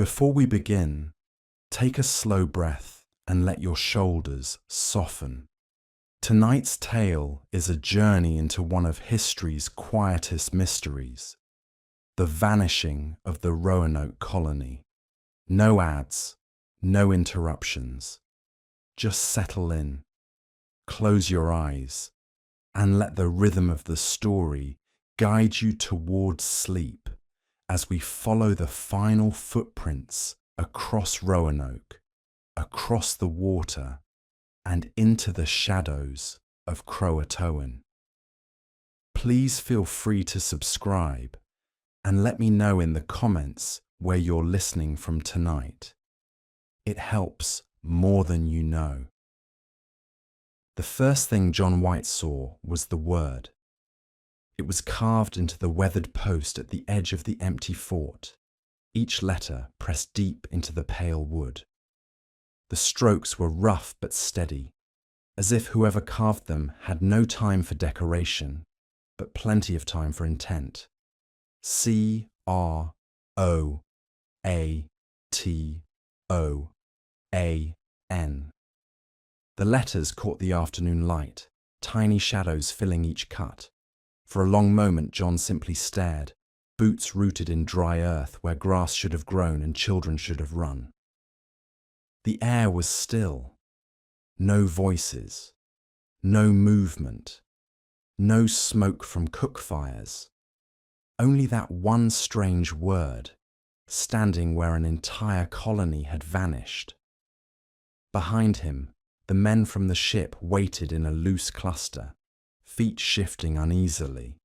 Before we begin, take a slow breath and let your shoulders soften. Tonight's tale is a journey into one of history's quietest mysteries, the vanishing of the Roanoke colony. No ads, no interruptions. Just settle in, close your eyes, and let the rhythm of the story guide you towards sleep as we follow the final footprints across Roanoke, across the water, and into the shadows of CROATOAN. Please feel free to subscribe and let me know in the comments where you're listening from tonight. It helps more than you know. The first thing John White saw was the word. It was carved into the weathered post at the edge of the empty fort, each letter pressed deep into the pale wood. The strokes were rough but steady, as if whoever carved them had no time for decoration, but plenty of time for intent. CROATOAN. The letters caught the afternoon light, tiny shadows filling each cut. For a long moment John simply stared, boots rooted in dry earth where grass should have grown and children should have run. The air was still. No voices, no movement, no smoke from cook fires. Only that one strange word, standing where an entire colony had vanished. Behind him, the men from the ship waited in a loose cluster, feet shifting uneasily,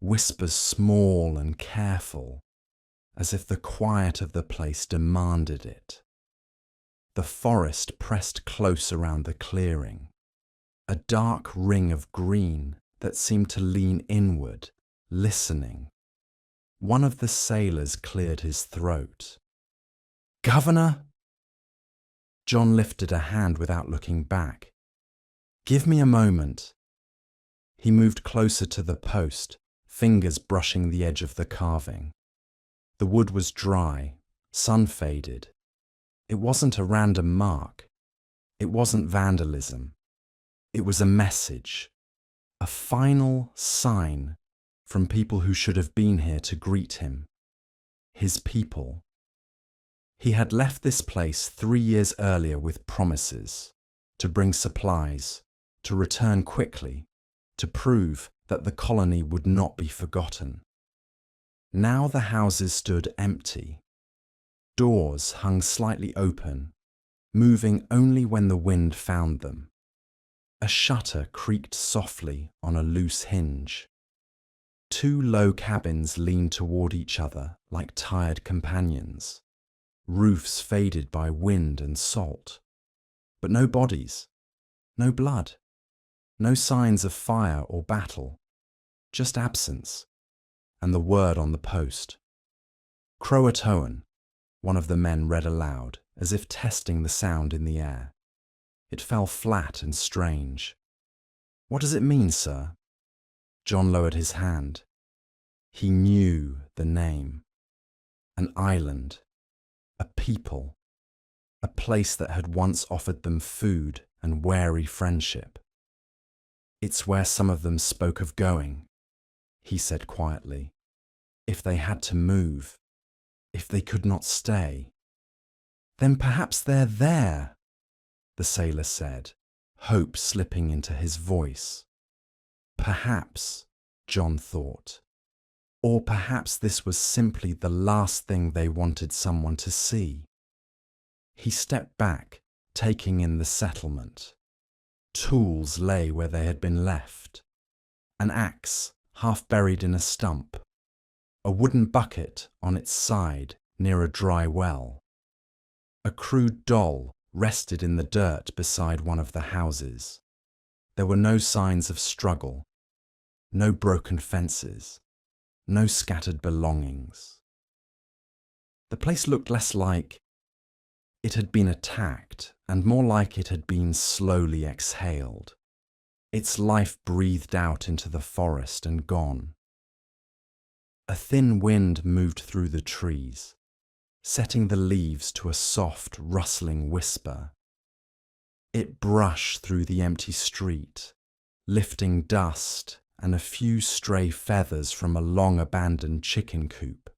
whispers small and careful, as if the quiet of the place demanded it. The forest pressed close around the clearing, a dark ring of green that seemed to lean inward, listening. One of the sailors cleared his throat. "Governor?" John lifted a hand without looking back. "Give me a moment." He moved closer to the post, fingers brushing the edge of the carving. The wood was dry, sun-faded. It wasn't a random mark. It wasn't vandalism. It was a message, a final sign from people who should have been here to greet him. His people. He had left this place 3 years earlier with promises to bring supplies, to return quickly, to prove that the colony would not be forgotten. Now the houses stood empty. Doors hung slightly open, moving only when the wind found them. A shutter creaked softly on a loose hinge. 2 low cabins leaned toward each other like tired companions, roofs faded by wind and salt. But no bodies, no blood, no signs of fire or battle, just absence, and the word on the post. "CROATOAN," one of the men read aloud, as if testing the sound in the air. It fell flat and strange. "What does it mean, sir?" John lowered his hand. He knew the name. An island, a people, a place that had once offered them food and wary friendship. "It's where some of them spoke of going," he said quietly. "If they had to move, if they could not stay." "Then perhaps they're there," the sailor said, hope slipping into his voice. Perhaps, John thought. Or perhaps this was simply the last thing they wanted someone to see. He stepped back, taking in the settlement. Tools lay where they had been left. An axe, half buried in a stump. A wooden bucket on its side near a dry well. A crude doll rested in the dirt beside one of the houses. There were no signs of struggle, no broken fences, no scattered belongings. The place looked less like it had been attacked and more like it had been slowly exhaled, its life breathed out into the forest and gone. A thin wind moved through the trees, setting the leaves to a soft, rustling whisper. It brushed through the empty street, lifting dust and a few stray feathers from a long-abandoned chicken coop.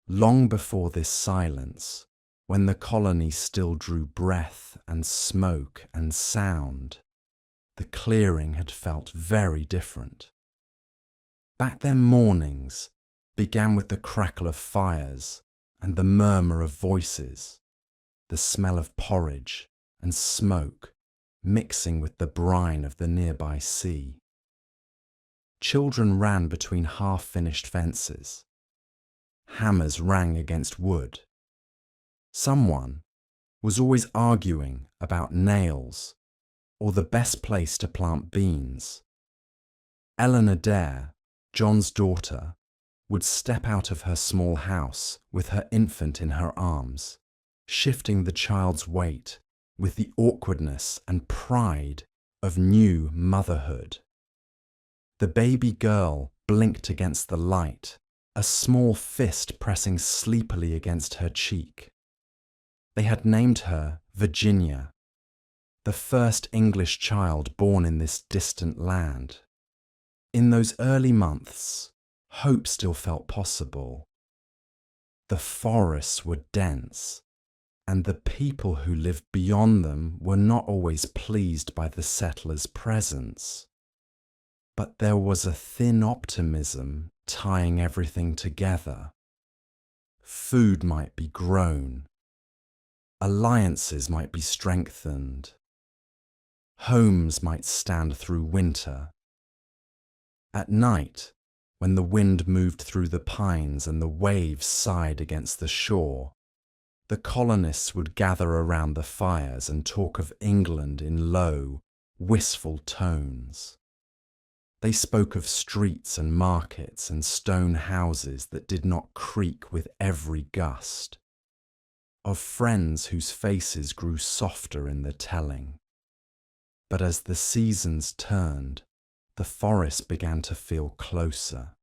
Long before this silence, when the colony still drew breath and smoke and sound, the clearing had felt very different. Back then, mornings began with the crackle of fires and the murmur of voices, the smell of porridge and smoke mixing with the brine of the nearby sea. Children ran between half-finished fences. Hammers rang against wood. Someone was always arguing about nails or the best place to plant beans. Eleanor Dare, John's daughter, would step out of her small house with her infant in her arms, shifting the child's weight with the awkwardness and pride of new motherhood. The baby girl blinked against the light, a small fist pressing sleepily against her cheek. They had named her Virginia, the first English child born in this distant land. In those early months, hope still felt possible. The forests were dense, and the people who lived beyond them were not always pleased by the settlers' presence. But there was a thin optimism tying everything together. Food might be grown. Alliances might be strengthened. Homes might stand through winter. At night, when the wind moved through the pines and the waves sighed against the shore, the colonists would gather around the fires and talk of England in low, wistful tones. They spoke of streets and markets and stone houses that did not creak with every gust, of friends whose faces grew softer in the telling. But as the seasons turned, the forest began to feel closer,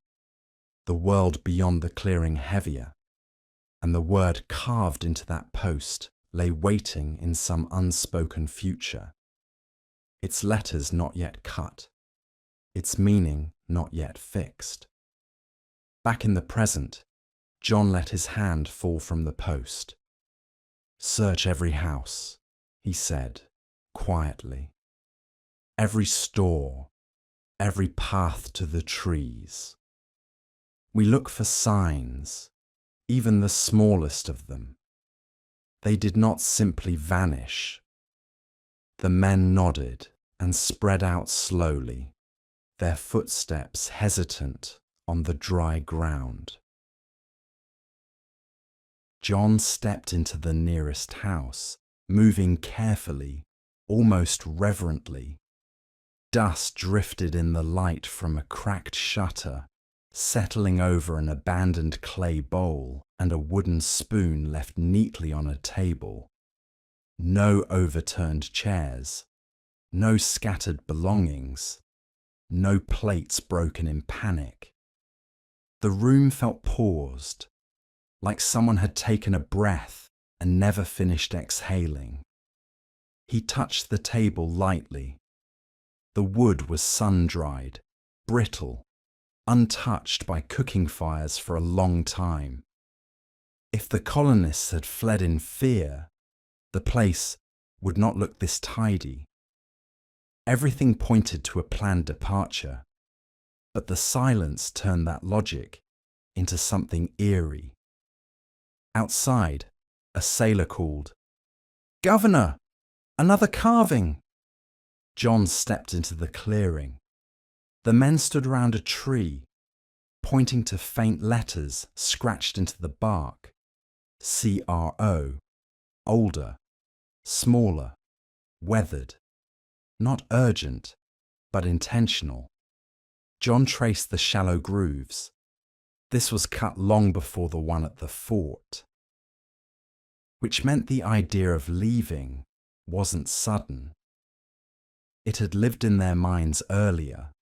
the world beyond the clearing heavier, and the word carved into that post lay waiting in some unspoken future, its letters not yet cut, its meaning not yet fixed. Back in the present, John let his hand fall from the post. "Search every house," he said, quietly. "Every store, every path to the trees. We look for signs, even the smallest of them. They did not simply vanish." The men nodded and spread out slowly, their footsteps hesitant on the dry ground. John stepped into the nearest house, moving carefully, almost reverently. Dust drifted in the light from a cracked shutter, settling over an abandoned clay bowl and a wooden spoon left neatly on a table. No overturned chairs, no scattered belongings, no plates broken in panic. The room felt paused, like someone had taken a breath and never finished exhaling. He touched the table lightly. The wood was sun-dried, brittle, untouched by cooking fires for a long time. If the colonists had fled in fear, the place would not look this tidy. Everything pointed to a planned departure, but the silence turned that logic into something eerie. Outside, a sailor called, "Governor, another carving!" John stepped into the clearing. The men stood round a tree, pointing to faint letters scratched into the bark. CRO, older, smaller, weathered, not urgent, but intentional. John traced the shallow grooves. This was cut long before the one at the fort, which meant the idea of leaving wasn't sudden. It had lived in their minds earlier,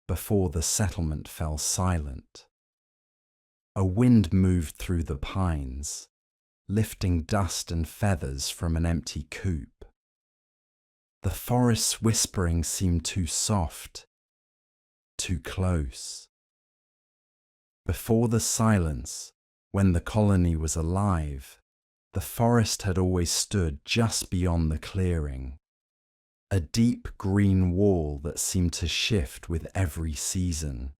before the settlement fell silent. A wind moved through the pines, lifting dust and feathers from an empty coop. The forest's whispering seemed too soft, too close. Before the silence, when the colony was alive, the forest had always stood just beyond the clearing, a deep green wall that seemed to shift with every season.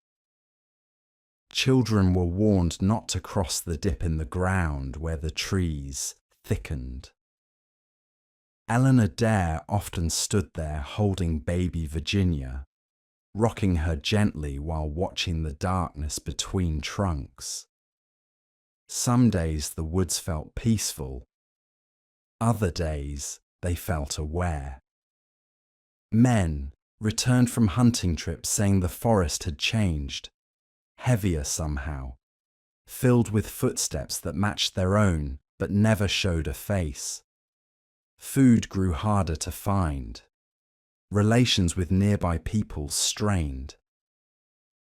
Children were warned not to cross the dip in the ground where the trees thickened. Eleanor Dare often stood there holding baby Virginia, rocking her gently while watching the darkness between trunks. Some days the woods felt peaceful. Other days they felt aware. Men returned from hunting trips saying the forest had changed, heavier somehow, filled with footsteps that matched their own but never showed a face. Food grew harder to find. Relations with nearby people strained.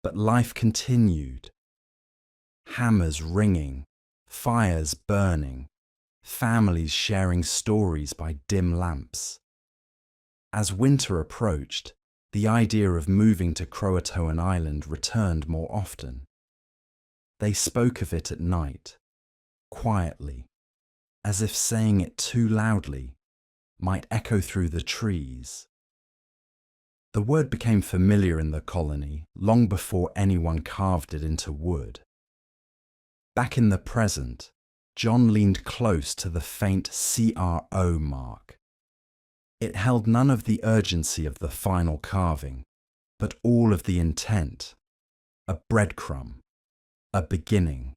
But life continued. Hammers ringing, fires burning, families sharing stories by dim lamps. As winter approached, the idea of moving to CROATOAN Island returned more often. They spoke of it at night, quietly, as if saying it too loudly might echo through the trees. The word became familiar in the colony long before anyone carved it into wood. Back in the present, John leaned close to the faint CRO mark. It held none of the urgency of the final carving, but all of the intent. A breadcrumb, a beginning.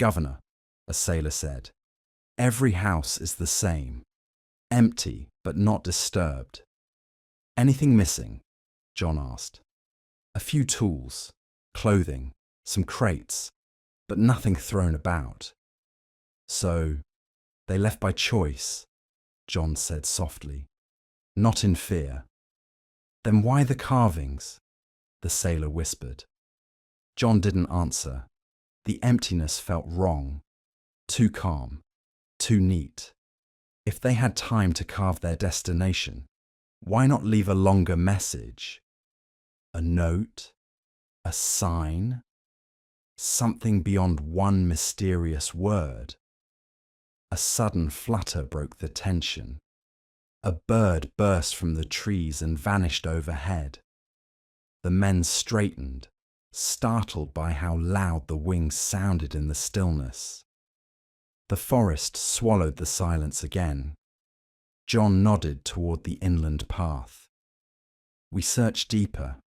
"Governor," a sailor said, "every house is the same, empty but not disturbed." "Anything missing?" John asked. "A few tools, clothing, some crates, but nothing thrown about." "So, they left by choice," John said softly, "not in fear." "Then why the carvings?" the sailor whispered. John didn't answer. The emptiness felt wrong, too calm, too neat. If they had time to carve their destination, why not leave a longer message? A note? A sign? Something beyond one mysterious word. A sudden flutter broke the tension. A bird burst from the trees and vanished overhead. The men straightened, startled by how loud the wings sounded in the stillness. The forest swallowed the silence again. John nodded toward the inland path. "We searched deeper.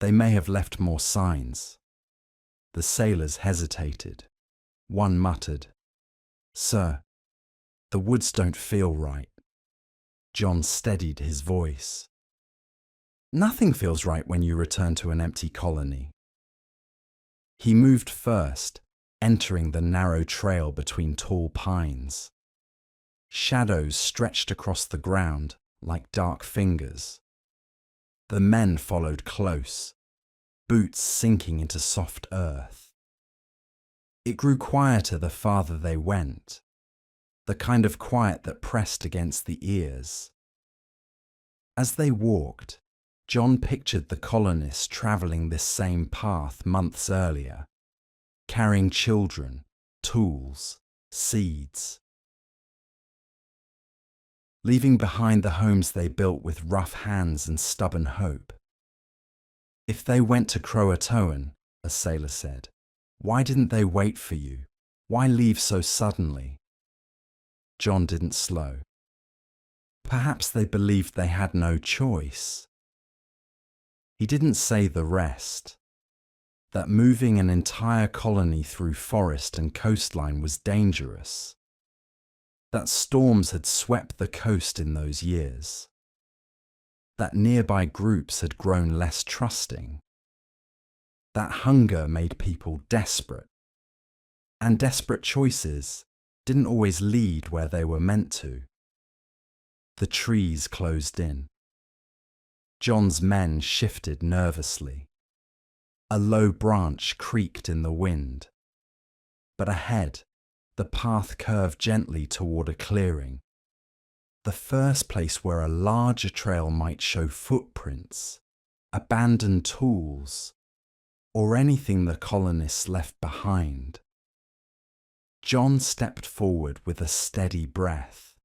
They may have left more signs." The sailors hesitated. One muttered, "Sir, the woods don't feel right." John steadied his voice. "Nothing feels right when you return to an empty colony." He moved first, entering the narrow trail between tall pines. Shadows stretched across the ground like dark fingers. The men followed close, boots sinking into soft earth. It grew quieter the farther they went, the kind of quiet that pressed against the ears. As they walked, John pictured the colonists travelling this same path months earlier, carrying children, tools, seeds. Leaving behind the homes they built with rough hands and stubborn hope. "If they went to CROATOAN," a sailor said, "why didn't they wait for you? Why leave so suddenly?" John didn't slow. Perhaps they believed they had no choice. He didn't say the rest. That moving an entire colony through forest and coastline was dangerous. That storms had swept the coast in those years. That nearby groups had grown less trusting. That hunger made people desperate. And desperate choices didn't always lead where they were meant to. The trees closed in. John's men shifted nervously. A low branch creaked in the wind. But ahead, the path curved gently toward a clearing. The first place where a larger trail might show footprints, abandoned tools, or anything the colonists left behind. John stepped forward with a steady breath.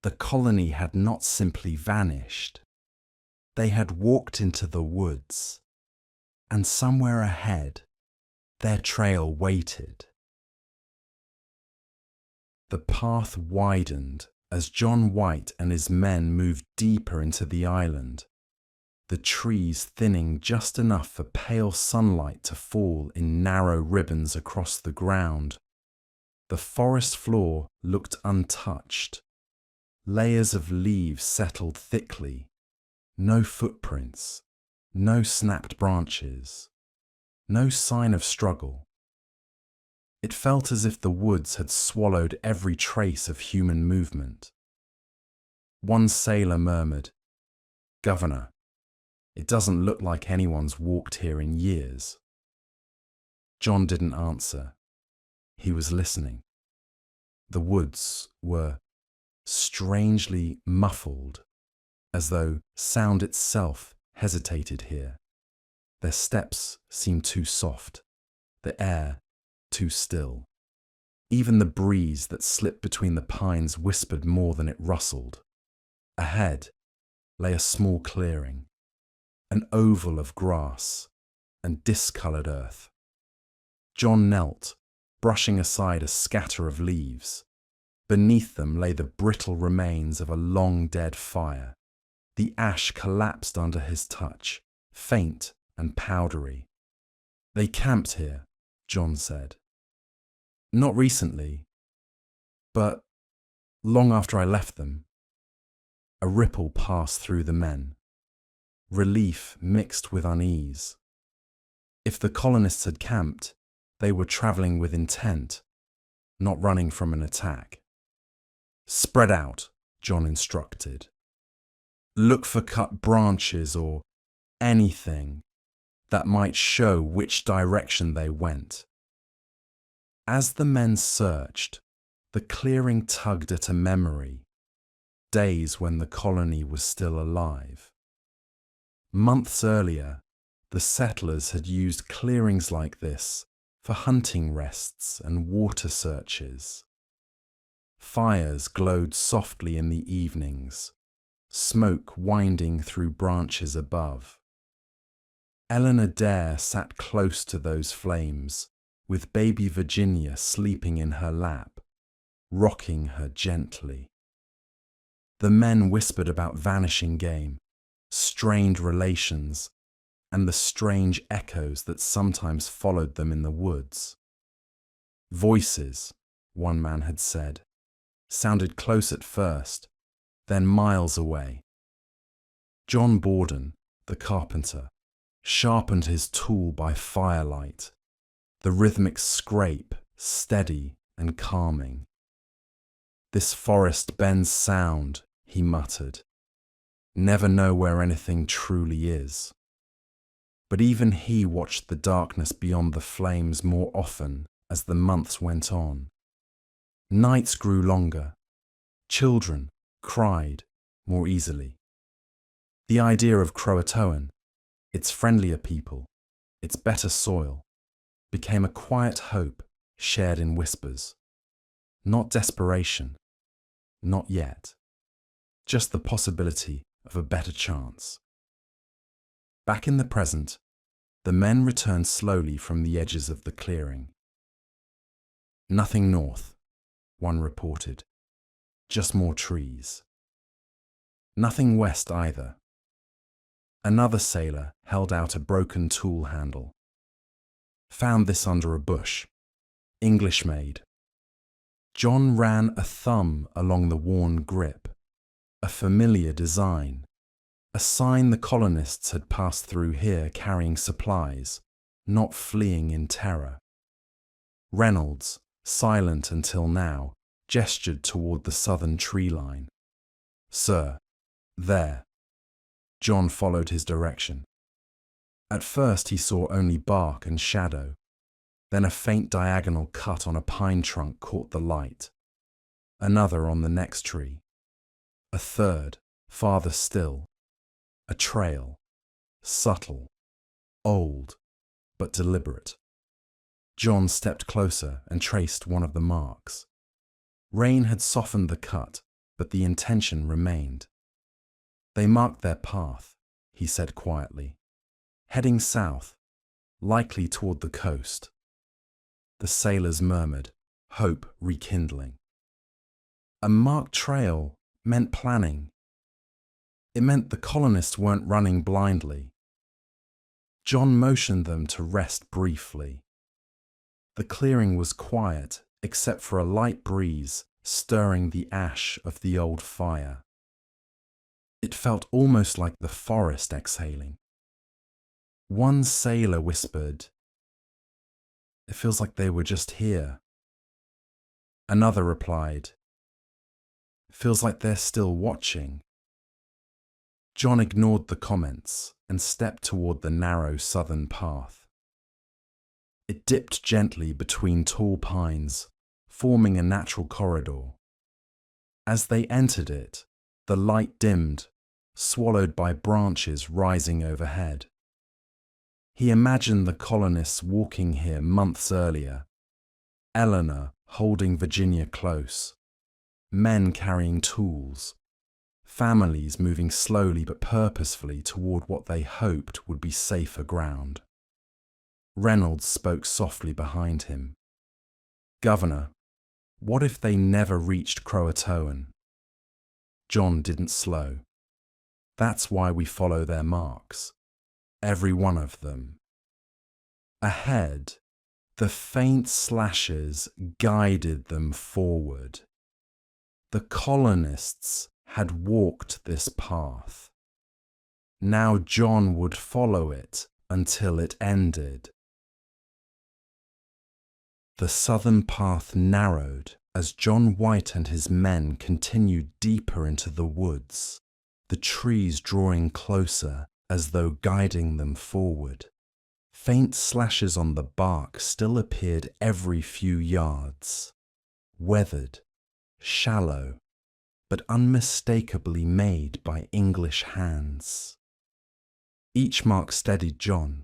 The colony had not simply vanished. They had walked into the woods, and somewhere ahead, their trail waited. The path widened as John White and his men moved deeper into the island, the trees thinning just enough for pale sunlight to fall in narrow ribbons across the ground. The forest floor looked untouched. Layers of leaves settled thickly. No footprints, no snapped branches, no sign of struggle. It felt as if the woods had swallowed every trace of human movement. One sailor murmured, "Governor, it doesn't look like anyone's walked here in years." John didn't answer. He was listening. The woods were strangely muffled, as though sound itself hesitated here. Their steps seemed too soft, the air too still. Even the breeze that slipped between the pines whispered more than it rustled. Ahead lay a small clearing, an oval of grass and discoloured earth. John knelt, brushing aside a scatter of leaves. Beneath them lay the brittle remains of a long-dead fire. The ash collapsed under his touch, faint and powdery. "They camped here," John said. "Not recently, but long after I left them." A ripple passed through the men. Relief mixed with unease. If the colonists had camped, they were travelling with intent, not running from an attack. "Spread out," John instructed. "Look for cut branches or anything that might show which direction they went." As the men searched, the clearing tugged at a memory, days when the colony was still alive. Months earlier, the settlers had used clearings like this for hunting rests and water searches. Fires glowed softly in the evenings, smoke winding through branches above. Eleanor Dare sat close to those flames, with baby Virginia sleeping in her lap, rocking her gently. The men whispered about vanishing game, strained relations, and the strange echoes that sometimes followed them in the woods. Voices, one man had said, sounded close at first, then miles away. John Borden, the carpenter, sharpened his tool by firelight, the rhythmic scrape steady and calming. "This forest bends sound," he muttered. "Never know where anything truly is." But even he watched the darkness beyond the flames more often as the months went on. Nights grew longer. Children cried more easily. The idea of CROATOAN, its friendlier people, its better soil, became a quiet hope shared in whispers. Not desperation, not yet. Just the possibility of a better chance. Back in the present, the men returned slowly from the edges of the clearing. "Nothing north," one reported. "Just more trees." "Nothing west either." Another sailor held out a broken tool handle. "Found this under a bush. English made." John ran a thumb along the worn grip. A familiar design. A sign the colonists had passed through here carrying supplies, not fleeing in terror. Reynolds, silent until now, gestured toward the southern tree line. "Sir, there." John followed his direction. At first he saw only bark and shadow. Then a faint diagonal cut on a pine trunk caught the light. Another on the next tree. A third, farther still. A trail. Subtle. Old, but deliberate. John stepped closer and traced one of the marks. Rain had softened the cut, but the intention remained. They marked their path, he said quietly, heading south, likely toward the coast. The sailors murmured, hope rekindling. A marked trail meant planning. It meant the colonists weren't running blindly. John motioned them to rest briefly. The clearing was quiet, except for a light breeze stirring the ash of the old fire. It felt almost like the forest exhaling. One sailor whispered, "It feels like they were just here." Another replied, "Feels like they're still watching." John ignored the comments and stepped toward the narrow southern path. It dipped gently between tall pines, forming a natural corridor. As they entered it, the light dimmed, swallowed by branches rising overhead. He imagined the colonists walking here months earlier, Eleanor holding Virginia close, men carrying tools, families moving slowly but purposefully toward what they hoped would be safer ground. Reynolds spoke softly behind him. "Governor, what if they never reached CROATOAN?" John didn't slow. "That's why we follow their marks. Every one of them." Ahead, the faint slashes guided them forward. The colonists had walked this path. Now John would follow it until it ended. The southern path narrowed as John White and his men continued deeper into the woods, the trees drawing closer as though guiding them forward. Faint slashes on the bark still appeared every few yards, weathered, shallow, but unmistakably made by English hands. Each mark steadied John.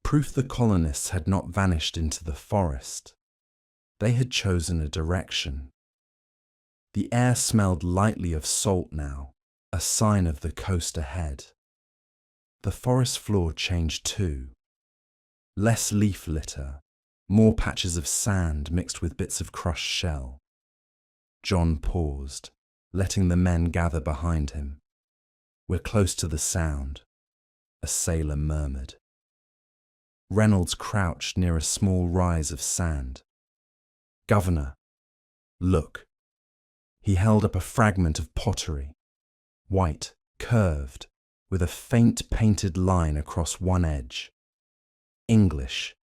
Proof the colonists had not vanished into the forest. They had chosen a direction. The air smelled lightly of salt now, a sign of the coast ahead. The forest floor changed too. Less leaf litter, more patches of sand mixed with bits of crushed shell. John paused, letting the men gather behind him. "We're close to the sound," a sailor murmured. Reynolds crouched near a small rise of sand. "Governor, look." He held up a fragment of pottery, white, curved, with a faint painted line across one edge. English,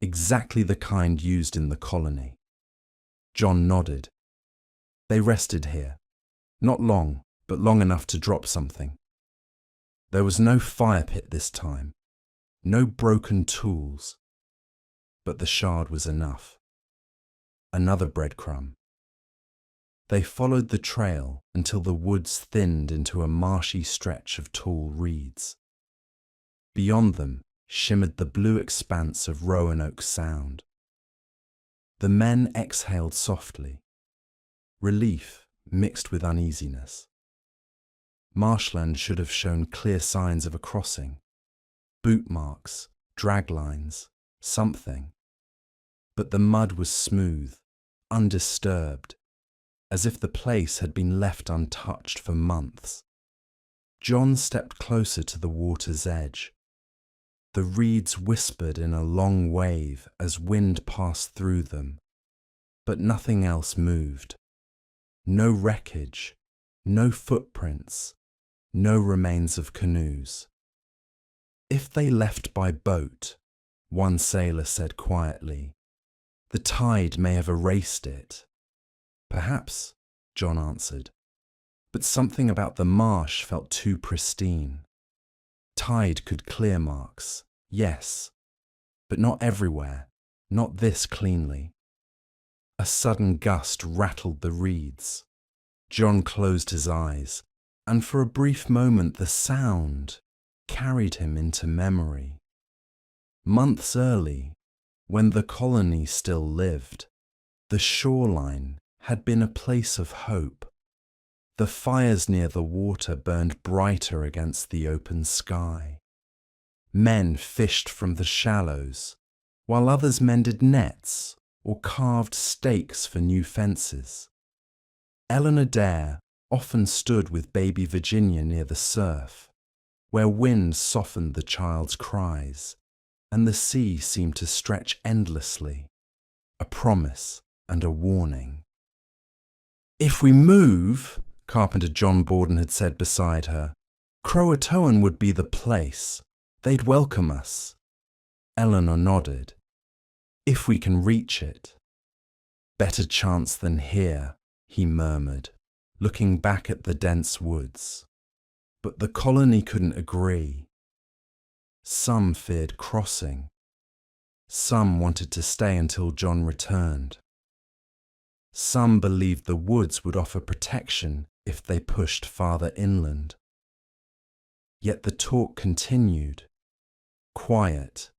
exactly the kind used in the colony. John nodded. They rested here, not long, but long enough to drop something. There was no fire pit this time, no broken tools, but the shard was enough. Another breadcrumb. They followed the trail until the woods thinned into a marshy stretch of tall reeds. Beyond them shimmered the blue expanse of Roanoke Sound. The men exhaled softly, relief mixed with uneasiness. Marshland should have shown clear signs of a crossing, boot marks, drag lines, something. But the mud was smooth, undisturbed, as if the place had been left untouched for months. John stepped closer to the water's edge. The reeds whispered in a long wave as wind passed through them, but nothing else moved. No wreckage, no footprints, no remains of canoes. "If they left by boat," one sailor said quietly, "the tide may have erased it." "Perhaps," John answered, but something about the marsh felt too pristine. Tide could clear marks, yes, but not everywhere, not this cleanly. A sudden gust rattled the reeds. John closed his eyes, and for a brief moment the sound carried him into memory. Months early, when the colony still lived, the shoreline had been a place of hope. The fires near the water burned brighter against the open sky. Men fished from the shallows, while others mended nets or carved stakes for new fences. Eleanor Dare often stood with baby Virginia near the surf, where wind softened the child's cries, and the sea seemed to stretch endlessly, a promise and a warning. "If we move," Carpenter John Borden had said beside her, "CROATOAN would be the place. They'd welcome us." Eleanor nodded. "If we can reach it." "Better chance than here," he murmured, looking back at the dense woods. But the colony couldn't agree. Some feared crossing. Some wanted to stay until John returned. Some believed the woods would offer protection if they pushed farther inland. Yet the talk continued, quiet,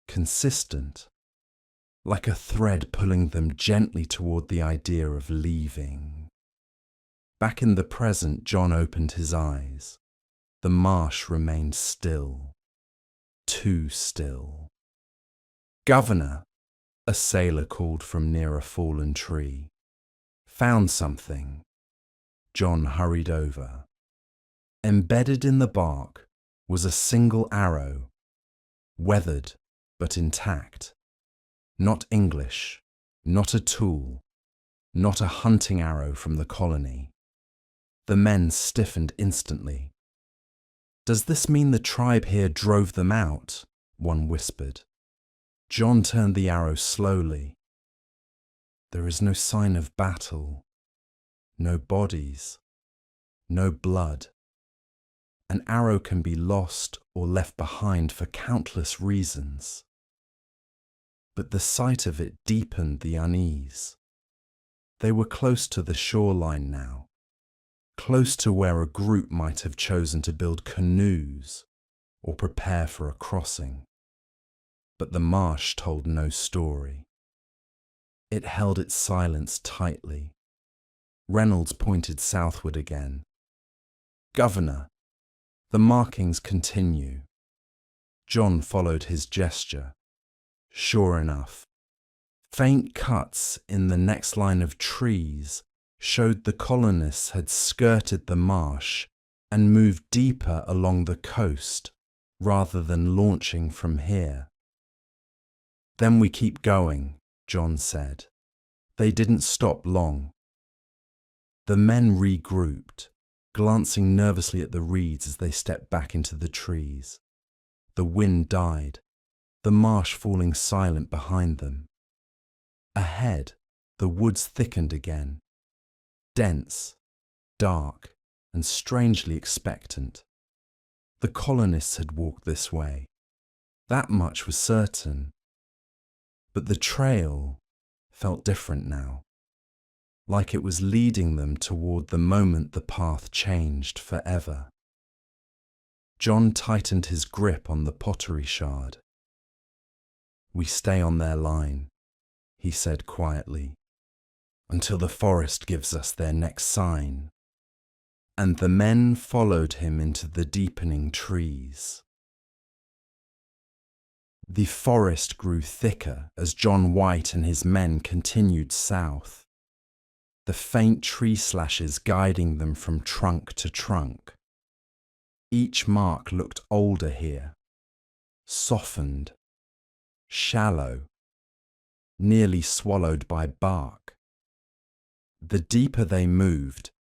consistent, like a thread pulling them gently toward the idea of leaving. Back in the present, John opened his eyes. The marsh remained still, too still. "Governor," a sailor called from near a fallen tree. "Found something." John hurried over. Embedded in the bark was a single arrow, weathered but intact. Not English, not a tool, not a hunting arrow from the colony. The men stiffened instantly. "Does this mean the tribe here drove them out?" one whispered. John turned the arrow slowly. There is no sign of battle, no bodies, no blood. An arrow can be lost or left behind for countless reasons. But the sight of it deepened the unease. They were close to the shoreline now, close to where a group might have chosen to build canoes or prepare for a crossing. But the marsh told no story. It held its silence tightly. Reynolds pointed southward again. "Governor, the markings continue." John followed his gesture. Sure enough, faint cuts in the next line of trees showed the colonists had skirted the marsh and moved deeper along the coast rather than launching from here. "Then we keep going," John said. They didn't stop long. The men regrouped, glancing nervously at the reeds as they stepped back into the trees. The wind died, the marsh falling silent behind them. Ahead, the woods thickened again, dense, dark, and strangely expectant. The colonists had walked this way. That much was certain. But the trail felt different now, like it was leading them toward the moment the path changed forever. John tightened his grip on the pottery shard. "We stay on their line," he said quietly, "until the forest gives us their next sign." And the men followed him into the deepening trees. The forest grew thicker as John White and his men continued south, the faint tree slashes guiding them from trunk to trunk. Each mark looked older here, softened, shallow, nearly swallowed by bark. The deeper they moved,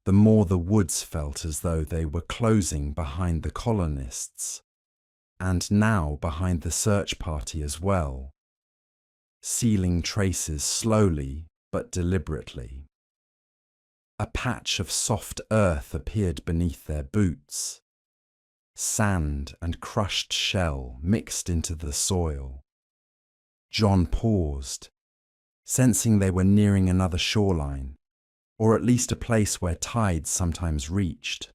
the more the woods felt as though they were closing behind the colonists, and now behind the search party as well, sealing traces slowly but deliberately. A patch of soft earth appeared beneath their boots. sand and crushed shell mixed into the soil. John paused, sensing they were nearing another shoreline, or at least a place where tides sometimes reached.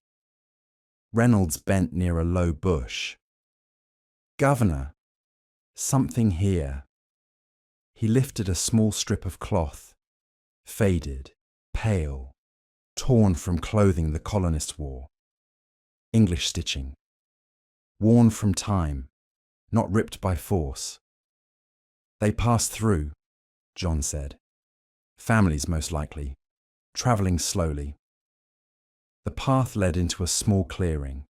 Reynolds bent near a low bush. "Governor, something here." He lifted a small strip of cloth, faded, pale, torn from clothing the colonists wore. English stitching. Worn from time, not ripped by force. "They passed through," John said. "Families, most likely, travelling slowly." The path led into a small clearing.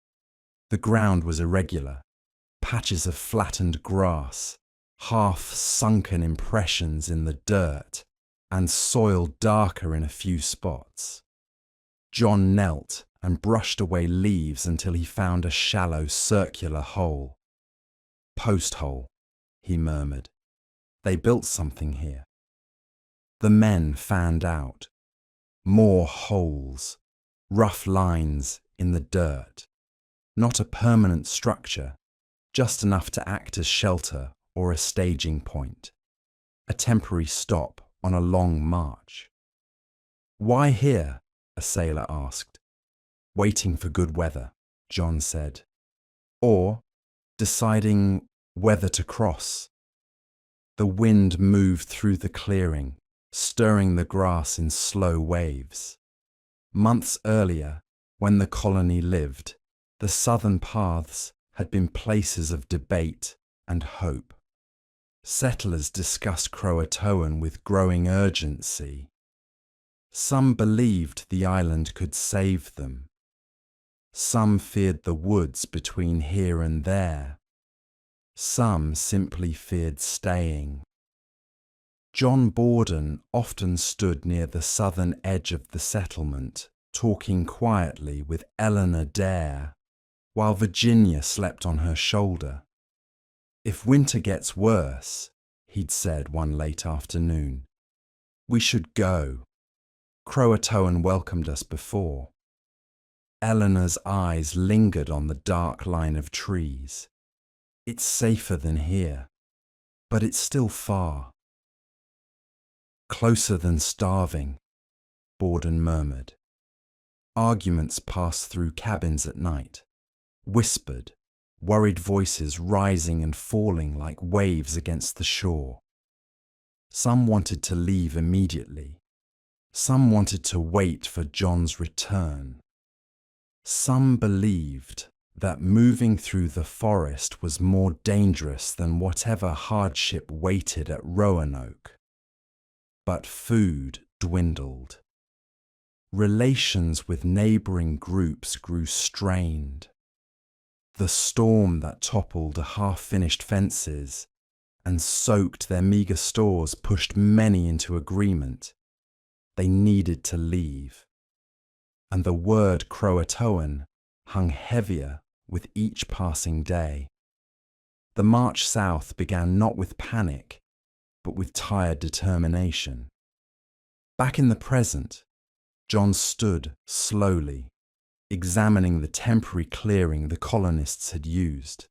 The ground was irregular, patches of flattened grass, half-sunken impressions in the dirt, and soil darker in a few spots. John knelt and brushed away leaves until he found a shallow, circular hole. "Post hole," he murmured. "They built something here." The men fanned out. More holes, rough lines in the dirt. Not a permanent structure, just enough to act as shelter or a staging point. A temporary stop on a long march. "Why here?" a sailor asked. "Waiting for good weather," John said. "Or deciding whether to cross." The wind moved through the clearing, stirring the grass in slow waves. Months earlier, when the colony lived, the southern paths had been places of debate and hope. Settlers discussed CROATOAN with growing urgency. Some believed the island could save them. Some feared the woods between here and there. Some simply feared staying. John Borden often stood near the southern edge of the settlement, talking quietly with Eleanor Dare, while Virginia slept on her shoulder. "If winter gets worse," he'd said one late afternoon, "we should go. CROATOAN welcomed us before." Eleanor's eyes lingered on the dark line of trees. "It's safer than here, but it's still far." "Closer than starving," Borden murmured. Arguments passed through cabins at night, whispered, worried voices rising and falling like waves against the shore. Some wanted to leave immediately. Some wanted to wait for John's return. Some believed that moving through the forest was more dangerous than whatever hardship waited at Roanoke. But food dwindled. Relations with neighbouring groups grew strained. The storm that toppled half-finished fences and soaked their meagre stores pushed many into agreement. They needed to leave. And the word CROATOAN hung heavier with each passing day. The march south began not with panic, but with tired determination. Back in the present, John stood slowly, examining the temporary clearing the colonists had used.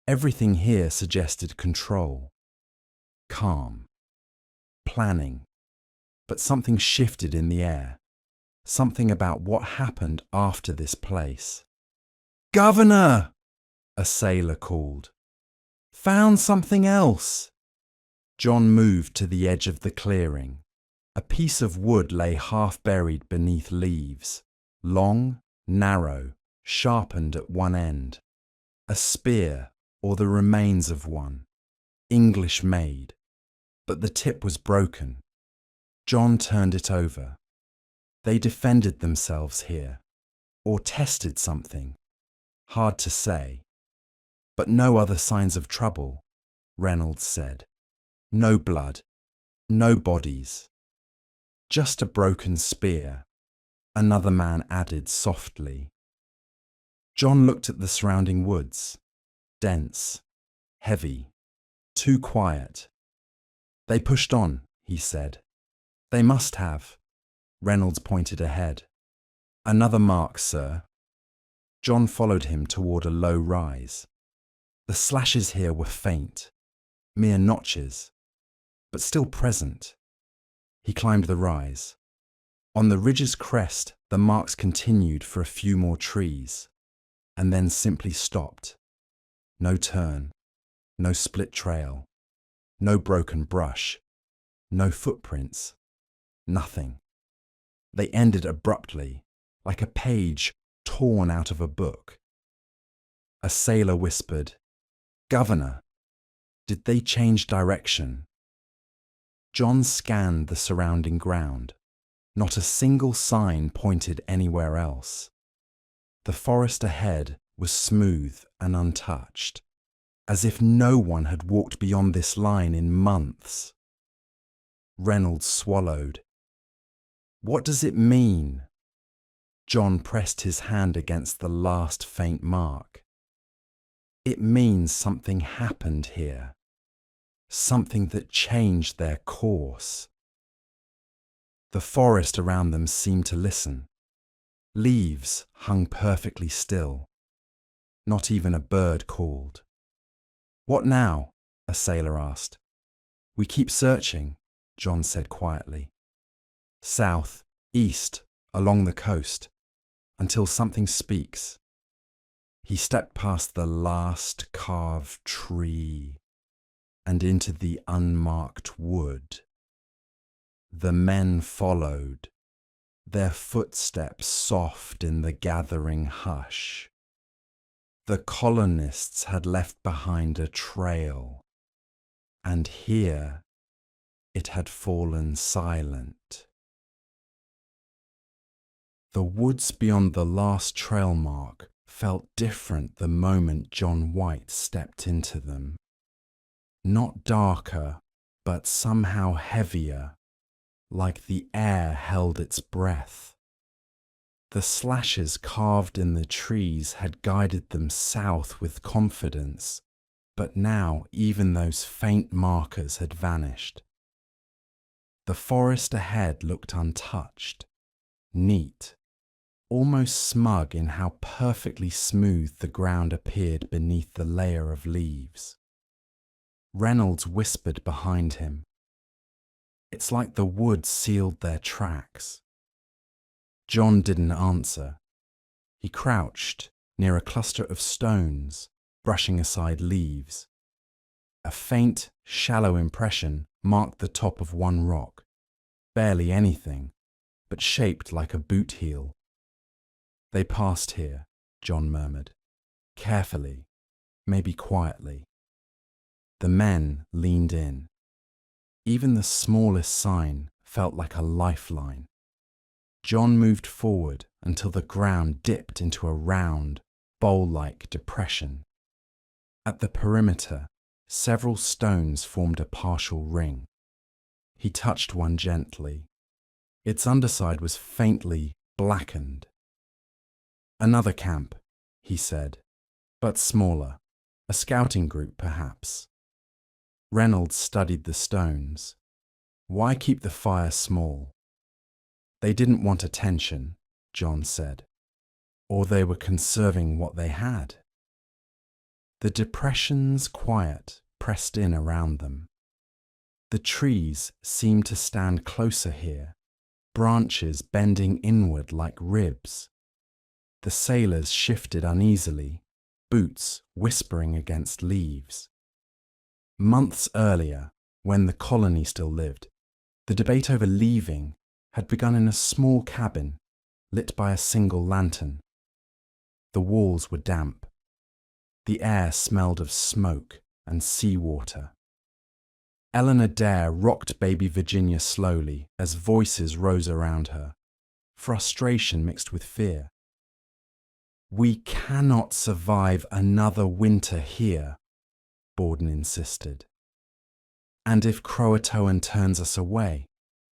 Everything here suggested control, calm, planning, but something shifted in the air, something about what happened after this place. "Governor!" a sailor called. "Found something else." John moved to the edge of the clearing. A piece of wood lay half buried beneath leaves, long, narrow, sharpened at one end. A spear, or the remains of one, English made, but the tip was broken. John turned it over. They defended themselves here, or tested something. Hard to say. But no other signs of trouble, Reynolds said. No blood, no bodies. Just a broken spear, another man added softly. John looked at the surrounding woods. Dense, heavy, too quiet. "They pushed on," he said. "They must have." Reynolds pointed ahead. "Another mark, sir." John followed him toward a low rise. The slashes here were faint, mere notches, but still present. He climbed the rise. On the ridge's crest, the marks continued for a few more trees, and then simply stopped. No turn, no split trail, no broken brush, no footprints, nothing. They ended abruptly, like a page torn out of a book. A sailor whispered, "Governor, did they change direction?" John scanned the surrounding ground. Not a single sign pointed anywhere else. The forest ahead was smooth and untouched, as if no one had walked beyond this line in months. Reynolds swallowed. "What does it mean?" John pressed his hand against the last faint mark. "It means something happened here. Something that changed their course." The forest around them seemed to listen. Leaves hung perfectly still. Not even a bird called. "What now?" a sailor asked. "We keep searching," John said quietly. "South, east, along the coast, until something speaks." He stepped past the last carved tree and into the unmarked wood. The men followed, their footsteps soft in the gathering hush. The colonists had left behind a trail, and here it had fallen silent. The woods beyond the last trail mark felt different the moment John White stepped into them. Not darker, but somehow heavier, like the air held its breath. The slashes carved in the trees had guided them south with confidence, but now even those faint markers had vanished. The forest ahead looked untouched, neat, almost smug in how perfectly smooth the ground appeared beneath the layer of leaves. Reynolds whispered behind him, "It's like the woods sealed their tracks." John didn't answer. He crouched near a cluster of stones, brushing aside leaves. A faint, shallow impression marked the top of one rock, barely anything, but shaped like a boot heel. "They passed here," John murmured, "carefully, maybe quietly." The men leaned in. Even the smallest sign felt like a lifeline. John moved forward until the ground dipped into a round, bowl-like depression. At the perimeter, several stones formed a partial ring. He touched one gently. Its underside was faintly blackened. "Another camp," he said, "but smaller. A scouting group, perhaps." Reynolds studied the stones. Why keep the fire small? They didn't want attention, John said, or they were conserving what they had. The depression's quiet pressed in around them. The trees seemed to stand closer here, branches bending inward like ribs. The sailors shifted uneasily, boots whispering against leaves. Months earlier, when the colony still lived, the debate over leaving had begun in a small cabin, lit by a single lantern. The walls were damp. The air smelled of smoke and seawater. Eleanor Dare rocked baby Virginia slowly as voices rose around her, frustration mixed with fear. "We cannot survive another winter here," Borden insisted. "And if CROATOAN turns us away?"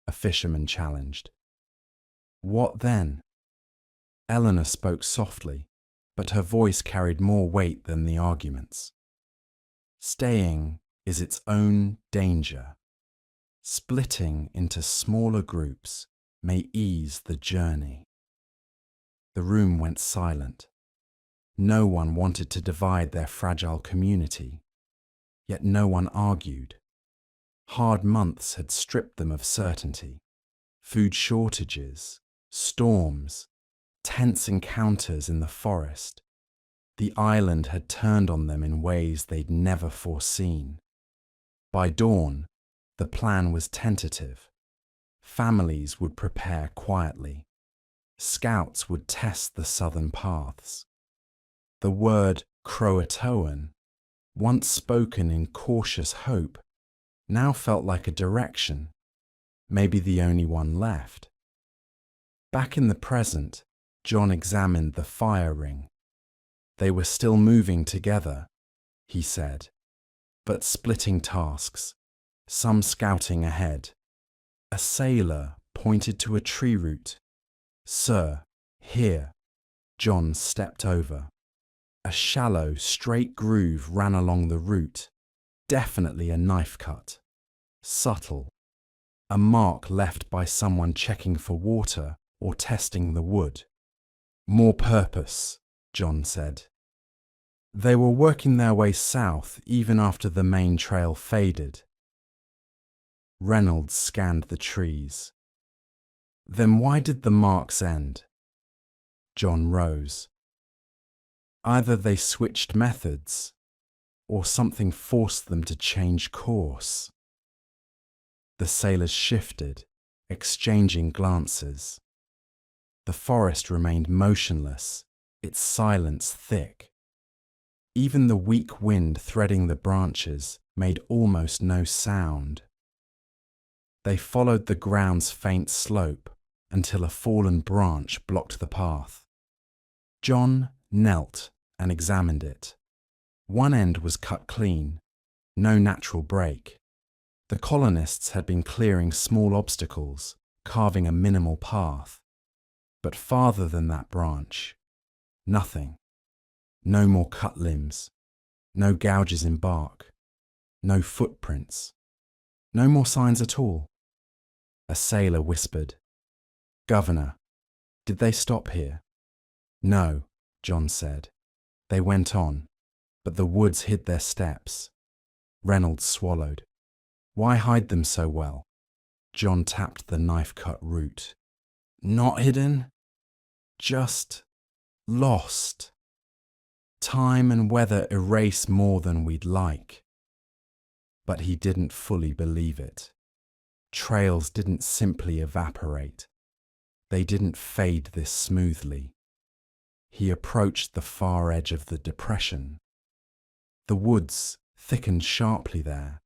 a fisherman challenged. "What then?" Eleanor spoke softly, but her voice carried more weight than the arguments. "Staying is its own danger. Splitting into smaller groups may ease the journey." The room went silent. No one wanted to divide their fragile community, yet no one argued. Hard months had stripped them of certainty. Food shortages, storms, tense encounters in the forest. The island had turned on them in ways they'd never foreseen. By dawn, the plan was tentative. Families would prepare quietly. Scouts would test the southern paths. The word CROATOAN, once spoken in cautious hope, now felt like a direction, maybe the only one left. Back in the present, John examined the fire ring. They were still moving together, he said, but splitting tasks, some scouting ahead. A sailor pointed to a tree root. "Sir, here." John stepped over. A shallow, straight groove ran along the route, definitely a knife cut. Subtle. A mark left by someone checking for water or testing the wood. "More purpose," John said. They were working their way south even after the main trail faded. Reynolds scanned the trees. "Then why did the marks end?" John rose. Either they switched methods, or something forced them to change course. The sailors shifted, exchanging glances. The forest remained motionless, its silence thick. Even the weak wind threading the branches made almost no sound. They followed the ground's faint slope until a fallen branch blocked the path. John knelt and examined it. One end was cut clean, no natural break. The colonists had been clearing small obstacles, carving a minimal path. But farther than that branch, nothing. No more cut limbs, no gouges in bark, no footprints, no more signs at all. A sailor whispered, "Governor, did they stop here?" "No," John said. They went on, but the woods hid their steps. Reynolds swallowed. "Why hide them so well?" John tapped the knife-cut root. "Not hidden, just lost. Time and weather erase more than we'd like." But he didn't fully believe it. Trails didn't simply evaporate. They didn't fade this smoothly. He approached the far edge of the depression. The woods thickened sharply there,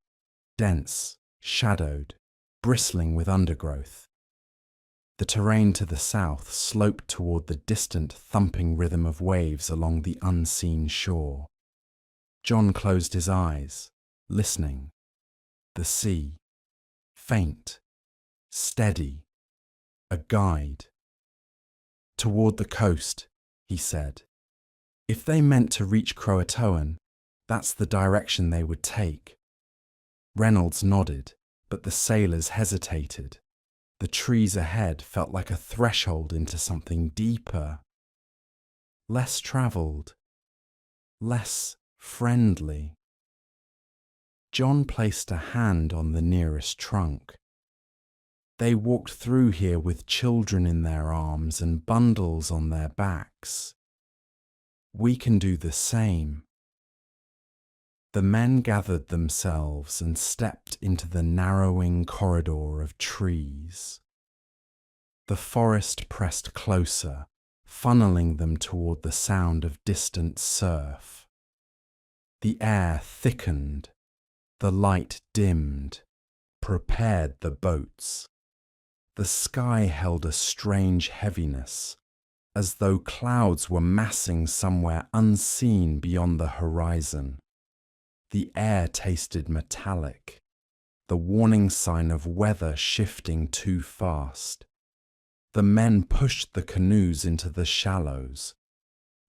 dense, shadowed, bristling with undergrowth. The terrain to the south sloped toward the distant thumping rhythm of waves along the unseen shore. John closed his eyes, listening. The sea, faint, steady, a guide. "Toward the coast," he said. "If they meant to reach CROATOAN, that's the direction they would take." Reynolds nodded, but the sailors hesitated. The trees ahead felt like a threshold into something deeper, less travelled, less friendly. John placed a hand on the nearest trunk. "They walked through here with children in their arms and bundles on their backs. We can do the same." The men gathered themselves and stepped into the narrowing corridor of trees. The forest pressed closer, funneling them toward the sound of distant surf. The air thickened, the light dimmed, prepared the boats. The sky held a strange heaviness, as though clouds were massing somewhere unseen beyond the horizon. The air tasted metallic, the warning sign of weather shifting too fast. The men pushed the canoes into the shallows.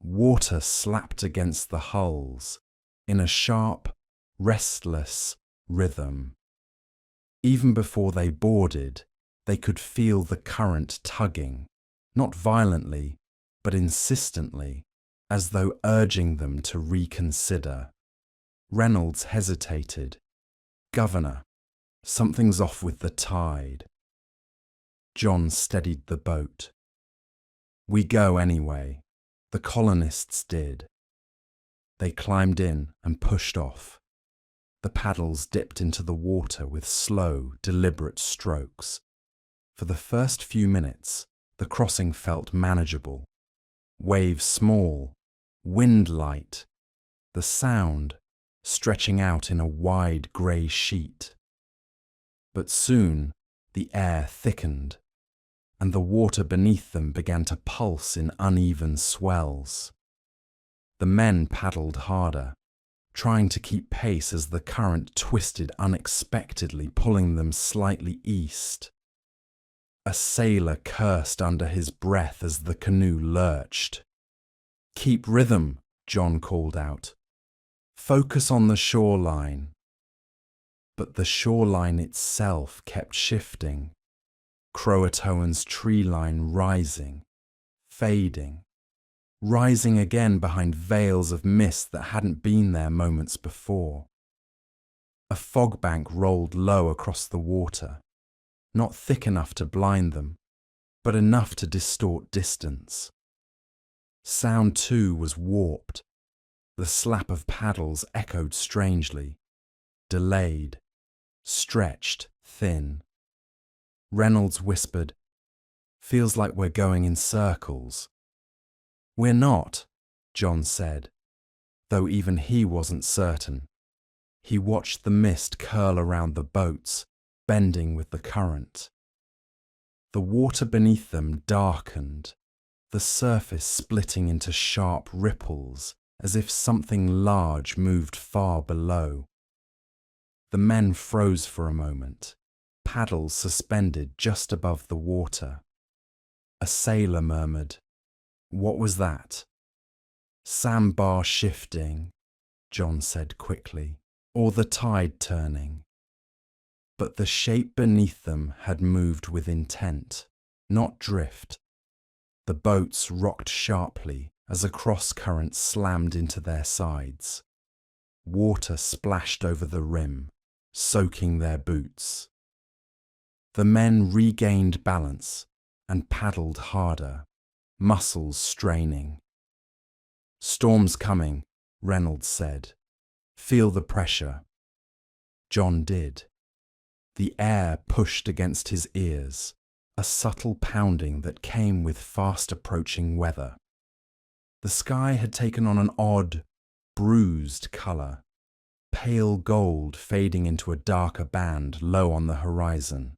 Water slapped against the hulls in a sharp, restless rhythm. Even before they boarded, they could feel the current tugging, not violently, but insistently, as though urging them to reconsider. Reynolds hesitated. "Governor, something's off with the tide." John steadied the boat. "We go anyway. The colonists did." They climbed in and pushed off. The paddles dipped into the water with slow, deliberate strokes. For the first few minutes, the crossing felt manageable. Waves small, wind light, the sound stretching out in a wide grey sheet. But soon the air thickened, and the water beneath them began to pulse in uneven swells. The men paddled harder, trying to keep pace as the current twisted unexpectedly, pulling them slightly east. A sailor cursed under his breath as the canoe lurched. "Keep rhythm," John called out. "Focus on the shoreline." But the shoreline itself kept shifting. CROATOAN's tree line rising, fading, rising again behind veils of mist that hadn't been there moments before. A fog bank rolled low across the water, not thick enough to blind them, but enough to distort distance. Sound too was warped. The slap of paddles echoed strangely, delayed, stretched thin. Reynolds whispered, "Feels like we're going in circles." "We're not," John said, though even he wasn't certain. He watched the mist curl around the boats, bending with the current. The water beneath them darkened, the surface splitting into sharp ripples, as if something large moved far below. The men froze for a moment, paddles suspended just above the water. A sailor murmured, "What was that?" "Sandbar shifting," John said quickly, "or the tide turning." But the shape beneath them had moved with intent, not drift. The boats rocked sharply as a cross-current slammed into their sides. Water splashed over the rim, soaking their boots. The men regained balance and paddled harder, muscles straining. "Storm's coming," Reynolds said. "Feel the pressure." John did. The air pushed against his ears, a subtle pounding that came with fast-approaching weather. The sky had taken on an odd, bruised colour, pale gold fading into a darker band low on the horizon.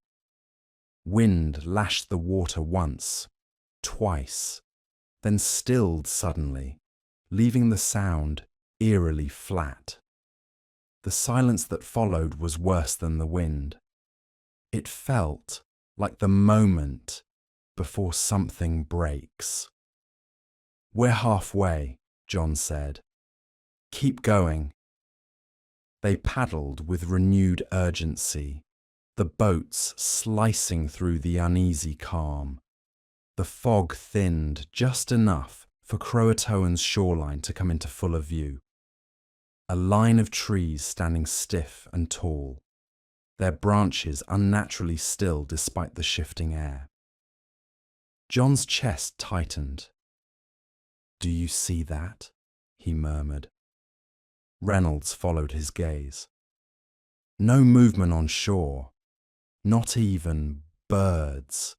Wind lashed the water once, twice, then stilled suddenly, leaving the sound eerily flat. The silence that followed was worse than the wind. It felt like the moment before something breaks. "We're halfway," John said. "Keep going." They paddled with renewed urgency, the boats slicing through the uneasy calm. The fog thinned just enough for CROATOAN's shoreline to come into fuller view. A line of trees standing stiff and tall, their branches unnaturally still despite the shifting air. John's chest tightened. "Do you see that?" he murmured. Reynolds followed his gaze. No movement on shore, not even birds.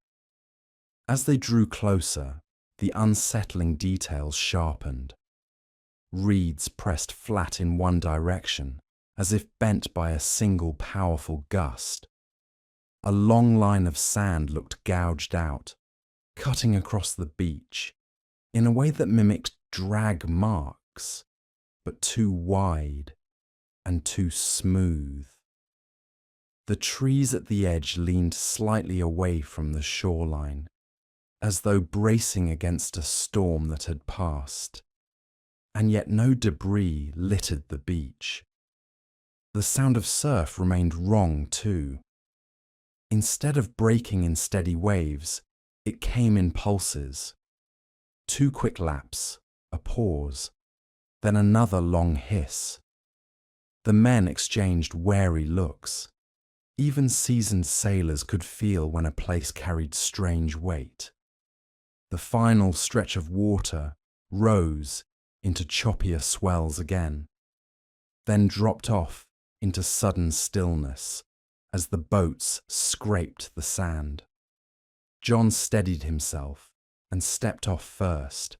As they drew closer, the unsettling details sharpened. Reeds pressed flat in one direction, as if bent by a single powerful gust. A long line of sand looked gouged out, cutting across the beach, in a way that mimicked drag marks, but too wide and too smooth. The trees at the edge leaned slightly away from the shoreline, as though bracing against a storm that had passed, and yet no debris littered the beach. The sound of surf remained wrong too. Instead of breaking in steady waves, it came in pulses. 2 quick laps, a pause, then another long hiss. The men exchanged wary looks. Even seasoned sailors could feel when a place carried strange weight. The final stretch of water rose into choppier swells again, then dropped off into sudden stillness as the boats scraped the sand. John steadied himself and stepped off first,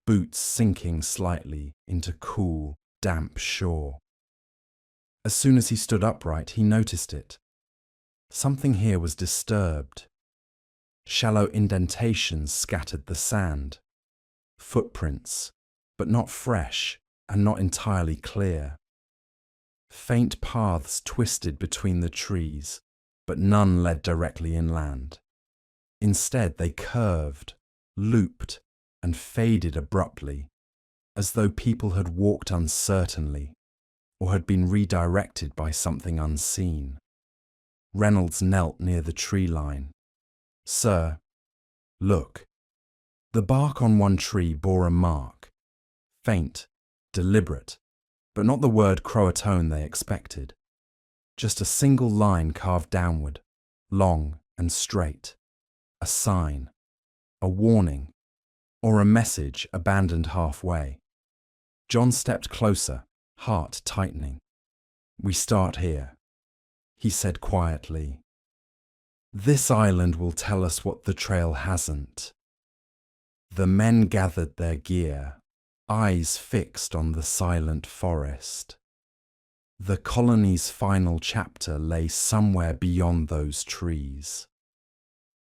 boots sinking slightly into cool, damp shore. As soon as he stood upright, he noticed it. Something here was disturbed. Shallow indentations scattered the sand. Footprints, but not fresh and not entirely clear. Faint paths twisted between the trees, but none led directly inland. Instead, they curved, looped, and faded abruptly, as though people had walked uncertainly, or had been redirected by something unseen. Reynolds knelt near the tree line. "Sir, look." The bark on one tree bore a mark, faint, deliberate, but not the word CROATOAN they expected. Just a single line carved downward, long and straight. A sign, a warning, or a message abandoned halfway. John stepped closer, heart tightening. "We start here," he said quietly. "This island will tell us what the trail hasn't." The men gathered their gear, eyes fixed on the silent forest. The colony's final chapter lay somewhere beyond those trees.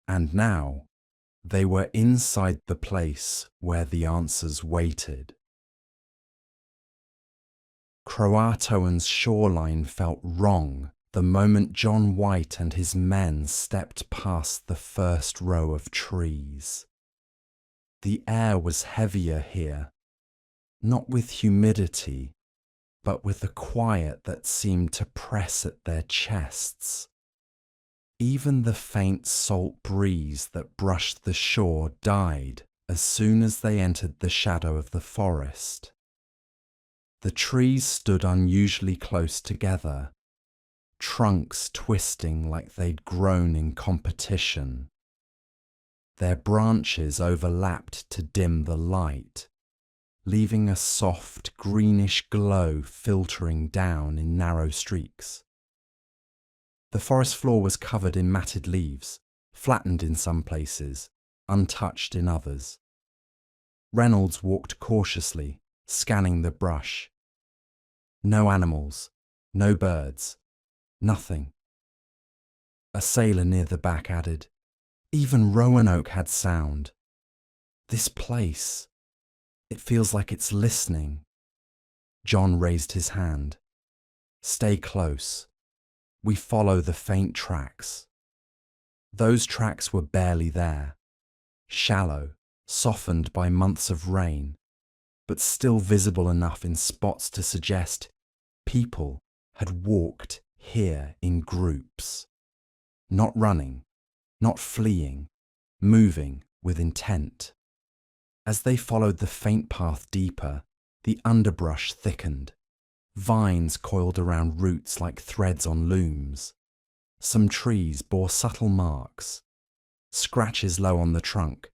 And now, they were inside the place where the answers waited. CROATOAN's shoreline felt wrong the moment John White and his men stepped past the first row of trees. The air was heavier here, not with humidity, but with a quiet that seemed to press at their chests. Even the faint salt breeze that brushed the shore died as soon as they entered the shadow of the forest. The trees stood unusually close together, trunks twisting like they'd grown in competition. Their branches overlapped to dim the light, leaving a soft greenish glow filtering down in narrow streaks. The forest floor was covered in matted leaves, flattened in some places, untouched in others. Reynolds walked cautiously, scanning the brush. No animals, no birds, nothing. A sailor near the back added, "Even Roanoke had sound. This place, it feels like it's listening." John raised his hand. "Stay close. We follow the faint tracks." Those tracks were barely there, shallow, softened by months of rain, but still visible enough in spots to suggest people had walked here in groups. Not running, not fleeing, moving with intent. As they followed the faint path deeper, the underbrush thickened. Vines coiled around roots like threads on looms. Some trees bore subtle marks, scratches low on the trunk,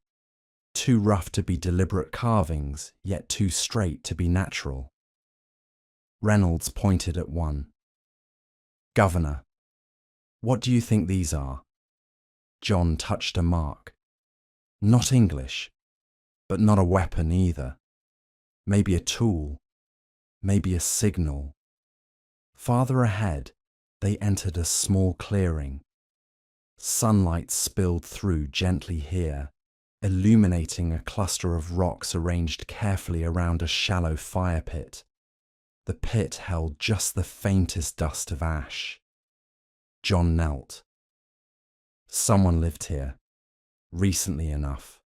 too rough to be deliberate carvings, yet too straight to be natural. Reynolds pointed at one. "Governor, what do you think these are?" John touched a mark. Not English, but not a weapon either. Maybe a tool. Maybe a signal. Farther ahead, they entered a small clearing. Sunlight spilled through gently here, illuminating a cluster of rocks arranged carefully around a shallow fire pit. The pit held just the faintest dust of ash. John knelt. Someone lived here, recently enough.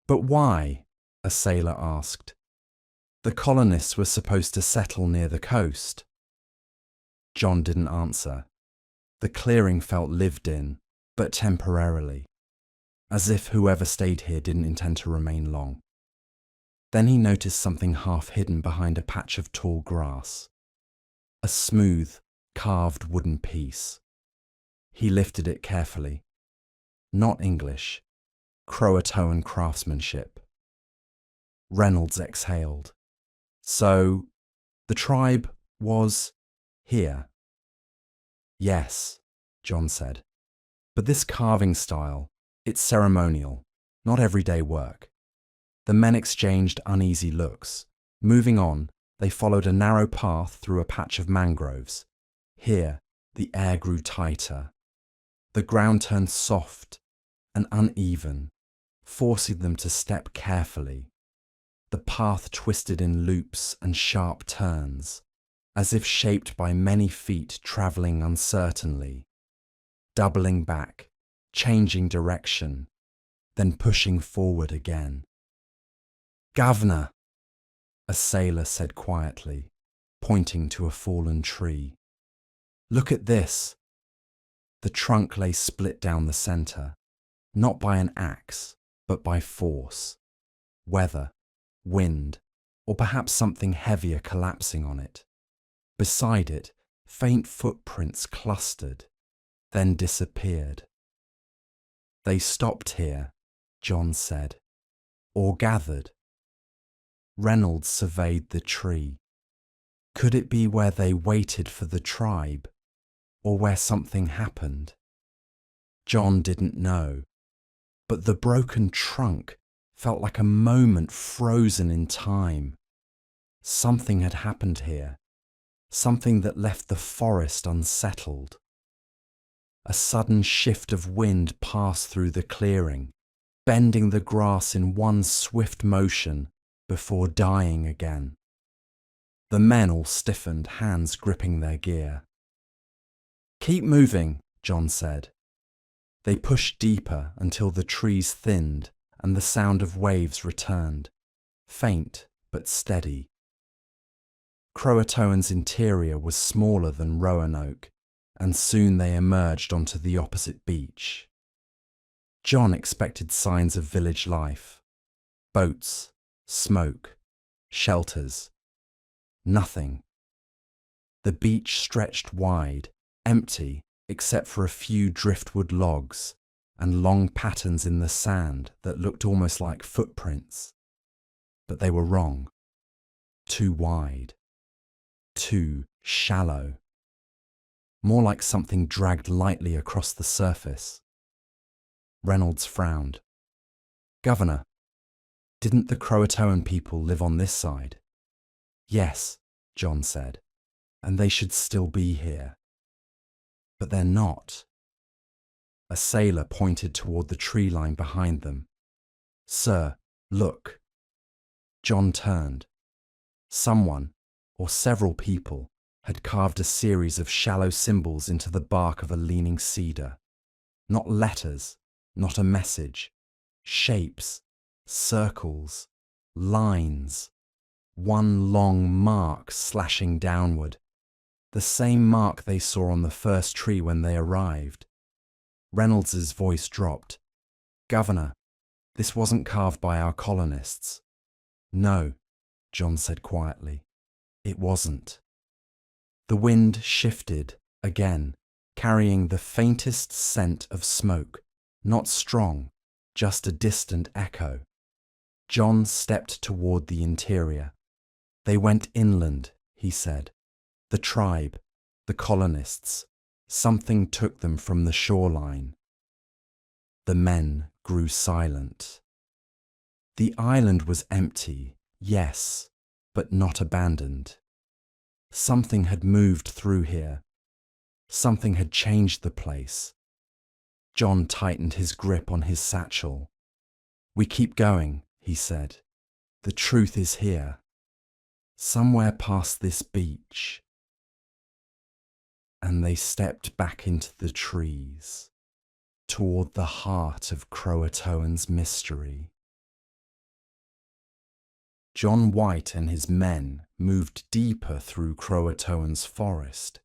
"But why?" a sailor asked. "The colonists were supposed to settle near the coast." John didn't answer. The clearing felt lived in, but temporarily, as if whoever stayed here didn't intend to remain long. Then he noticed something half hidden behind a patch of tall grass. A smooth, carved wooden piece. He lifted it carefully. Not English. CROATOAN craftsmanship. Reynolds exhaled. So, the tribe was here? Yes, John said. But this carving style, it's ceremonial, not everyday work. The men exchanged uneasy looks. Moving on, they followed a narrow path through a patch of mangroves. Here, the air grew tighter. The ground turned soft and uneven, forcing them to step carefully. The path twisted in loops and sharp turns, as if shaped by many feet travelling uncertainly, doubling back, changing direction, then pushing forward again. "Governor," a sailor said quietly, pointing to a fallen tree. "Look at this." The trunk lay split down the centre, not by an axe, but by force, weather, wind, or perhaps something heavier collapsing on it. Beside it, faint footprints clustered, then disappeared. "They stopped here," John said, "or gathered." Reynolds surveyed the tree. Could it be where they waited for the tribe, or where something happened? John didn't know, but the broken trunk felt like a moment frozen in time. Something had happened here, something that left the forest unsettled. A sudden shift of wind passed through the clearing, bending the grass in one swift motion before dying again. The men all stiffened, hands gripping their gear. "Keep moving," John said. They pushed deeper until the trees thinned and the sound of waves returned, faint but steady. CROATOAN's interior was smaller than Roanoke, and soon they emerged onto the opposite beach. John expected signs of village life. Boats, smoke, shelters. Nothing. The beach stretched wide, empty except for a few driftwood logs and long patterns in the sand that looked almost like footprints. But they were wrong. Too wide. Too shallow. More like something dragged lightly across the surface. Reynolds frowned. "Governor, didn't the CROATOAN people live on this side?" "Yes," John said, "and they should still be here." "But they're not." A sailor pointed toward the tree line behind them. "Sir, look." John turned. Someone, or several people, had carved a series of shallow symbols into the bark of a leaning cedar. Not letters, not a message. Shapes, circles, lines. One long mark slashing downward. The same mark they saw on the first tree when they arrived. Reynolds's voice dropped. "Governor, this wasn't carved by our colonists." "No," John said quietly. "It wasn't." The wind shifted again, carrying the faintest scent of smoke, not strong, just a distant echo. John stepped toward the interior. "They went inland," he said. "The tribe, the colonists. Something took them from the shoreline." The men grew silent. The island was empty, yes, but not abandoned. Something had moved through here. Something had changed the place. John tightened his grip on his satchel. "We keep going," he said. "The truth is here. Somewhere past this beach." And they stepped back into the trees, toward the heart of CROATOAN's mystery. John White and his men moved deeper through CROATOAN's forest,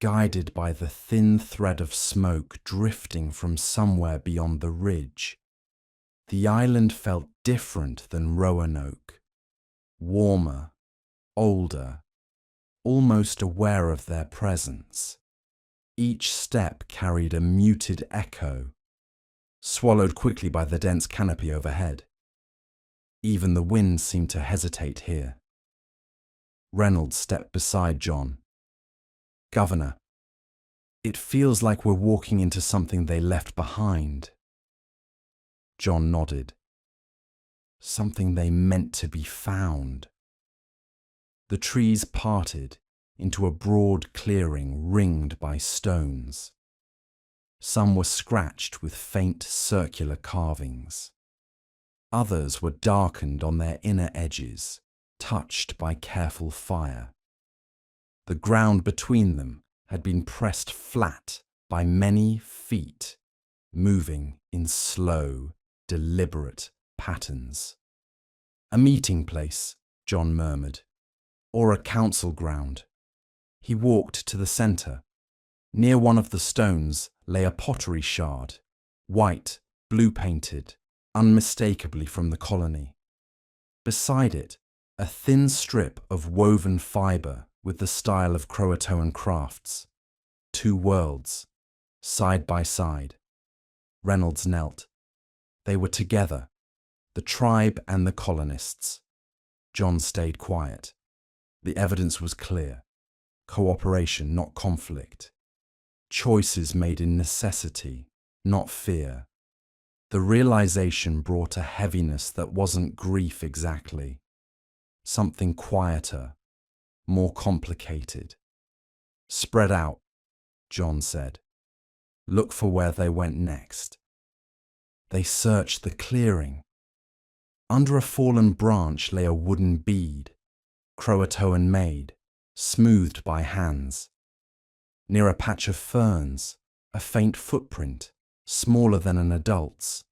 guided by the thin thread of smoke drifting from somewhere beyond the ridge. The island felt different than Roanoke, warmer, older, almost aware of their presence. Each step carried a muted echo, swallowed quickly by the dense canopy overhead. Even the wind seemed to hesitate here. Reynolds stepped beside John. "Governor, it feels like we're walking into something they left behind." John nodded. Something they meant to be found. The trees parted into a broad clearing ringed by stones. Some were scratched with faint circular carvings. Others were darkened on their inner edges, touched by careful fire. The ground between them had been pressed flat by many feet, moving in slow, deliberate patterns. "A meeting place," John murmured, "or a council ground." He walked to the centre. Near one of the stones lay a pottery shard, white, blue-painted, unmistakably from the colony. Beside it, a thin strip of woven fibre with the style of CROATOAN crafts. Two worlds, side by side. Reynolds knelt. They were together, the tribe and the colonists. John stayed quiet. The evidence was clear. Cooperation, not conflict. Choices made in necessity, not fear. The realization brought a heaviness that wasn't grief exactly. Something quieter, more complicated. "Spread out," John said. "Look for where they went next." They searched the clearing. Under a fallen branch lay a wooden bead, CROATOAN made, smoothed by hands. Near a patch of ferns, a faint footprint, smaller than an adult's,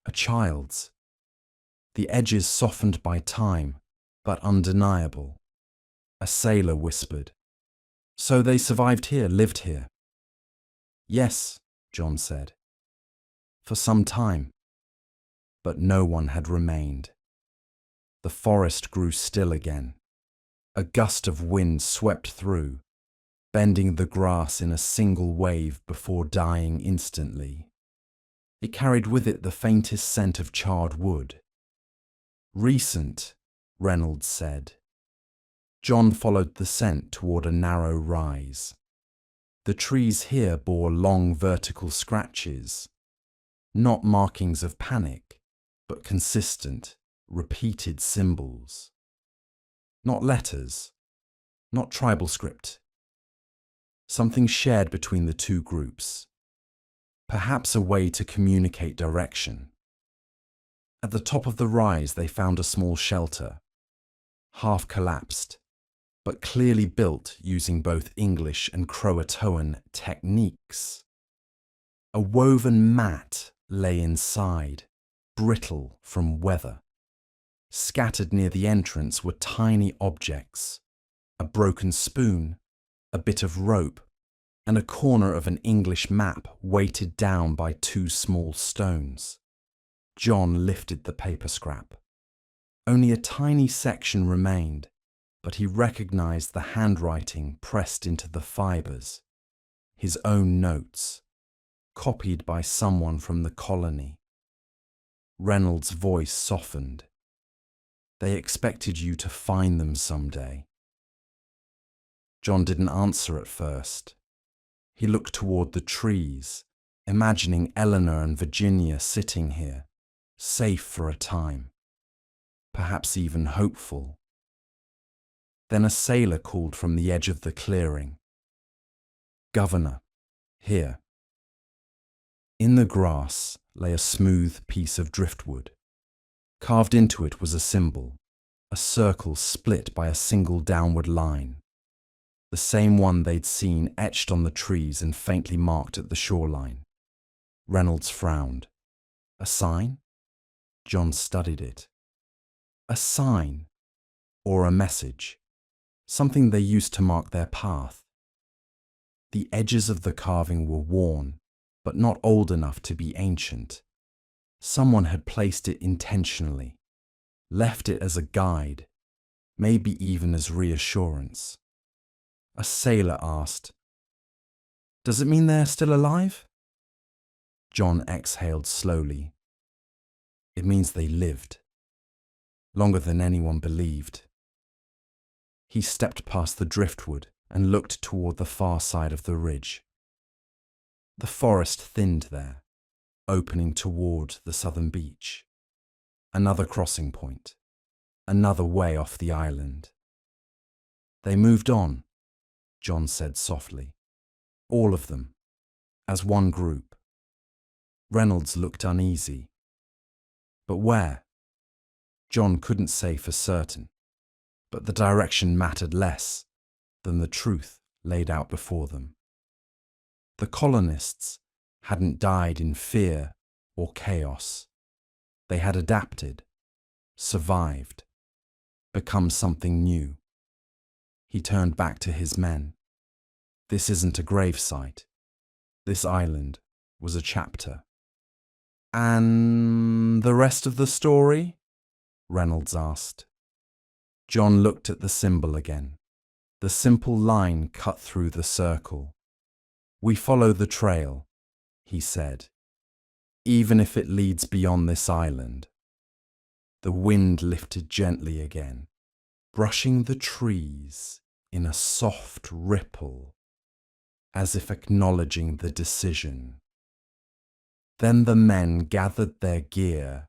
a child's. The edges softened by time, but undeniable. A sailor whispered, "So they survived here, lived here?" "Yes," John said. "For some time." But no one had remained. The forest grew still again. A gust of wind swept through, bending the grass in a single wave before dying instantly. It carried with it the faintest scent of charred wood. "Recent," Reynolds said. John followed the scent toward a narrow rise. The trees here bore long vertical scratches, not markings of panic, but consistent, repeated symbols. Not letters, not tribal script. Something shared between the two groups. Perhaps a way to communicate direction. At the top of the rise they found a small shelter, half collapsed, but clearly built using both English and CROATOAN techniques. A woven mat lay inside, brittle from weather. Scattered near the entrance were tiny objects, a broken spoon, a bit of rope, and a corner of an English map weighted down by two small stones. John lifted the paper scrap. Only a tiny section remained, but he recognized the handwriting pressed into the fibers. His own notes, copied by someone from the colony. Reynolds' voice softened. "They expected you to find them someday." John didn't answer at first. He looked toward the trees, imagining Eleanor and Virginia sitting here, safe for a time, perhaps even hopeful. Then a sailor called from the edge of the clearing, "Governor, here." In the grass lay a smooth piece of driftwood. Carved into it was a symbol, a circle split by a single downward line, the same one they'd seen etched on the trees and faintly marked at the shoreline. Reynolds frowned. A sign? John studied it. A sign, or a message, something they used to mark their path. The edges of the carving were worn, but not old enough to be ancient. Someone had placed it intentionally, left it as a guide, maybe even as reassurance. A sailor asked, "Does it mean they're still alive?" John exhaled slowly. "It means they lived. Longer than anyone believed." He stepped past the driftwood and looked toward the far side of the ridge. The forest thinned there, opening toward the southern beach. Another crossing point, another way off the island. "They moved on," John said softly. "All of them, as one group." Reynolds looked uneasy. But where? John couldn't say for certain, but the direction mattered less than the truth laid out before them. The colonists hadn't died in fear or chaos. They had adapted, survived, become something new. He turned back to his men. "This isn't a gravesite. This island was a chapter." "And the rest of the story?" Reynolds asked. John looked at the symbol again. The simple line cut through the circle. "We follow the trail," he said, "even if it leads beyond this island." The wind lifted gently again, brushing the trees in a soft ripple, as if acknowledging the decision. Then the men gathered their gear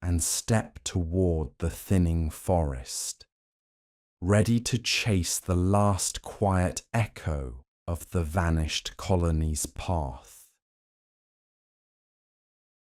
and stepped toward the thinning forest, ready to chase the last quiet echo of the vanished colony's path.